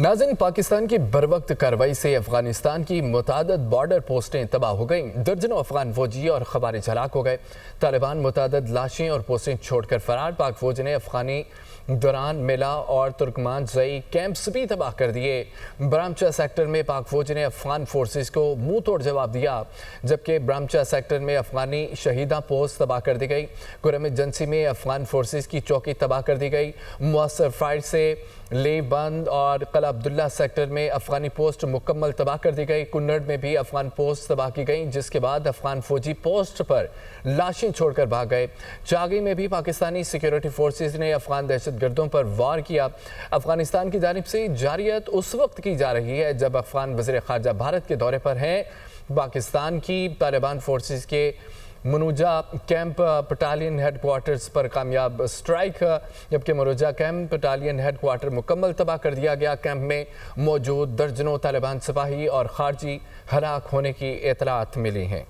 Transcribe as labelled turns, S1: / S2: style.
S1: नाज़रीन, पाकिस्तान की बरवक्त कार्रवाई से अफगानिस्तान की मुतादद बॉर्डर पोस्टें तबाह हो गईं। दर्जनों अफगान फौजी और खवारिज हलाक हो गए। तालिबान मुतादद लाशें और पोस्टें छोड़कर फरार। पाक फौज ने अफगानी दौरान मिला और तुर्कमान जई कैंप्स भी तबाह कर दिए। ब्रामचा सेक्टर में पाक फौज ने अफगान फोर्सेस को मुंह तोड़ जवाब दिया, जबकि ब्रामचा सेक्टर में अफगानी शहीदा पोस्ट तबाह कर दी गई। कुरम एजेंसी में अफगान फोर्सेस की चौकी तबाह कर दी गई। मुअस्सर फायर से लेव बंद और कला अब्दुल्ला सेक्टर में अफगानी पोस्ट मुकम्मल तबाह कर दी गई। कुन्नड़ में भी अफगान पोस्ट तबाह की गई, जिसके बाद अफगान फौजी पोस्ट पर लाशें छोड़कर भाग गए। चागी में भी पाकिस्तानी सिक्योरिटी फोर्सेस ने अफगान दहशतगर्दों पर वार किया। अफगानिस्तान की जानिब से जारियत उस वक्त की जा रही है जब अफगान वज़ीर ख़ारजा भारत के दौरे पर हैं। पाकिस्तान की तालिबान फोर्सेस के मनुजा कैंप बटालियन हेडक्वार्टर्स पर कामयाब स्ट्राइक, जबकि मनुजा कैंप बटालियन हेडक्वार्टर मुकम्मल तबाह कर दिया गया। कैंप में मौजूद दर्जनों तालिबान सिपाही और खारजी हलाक होने की इतलात मिली हैं।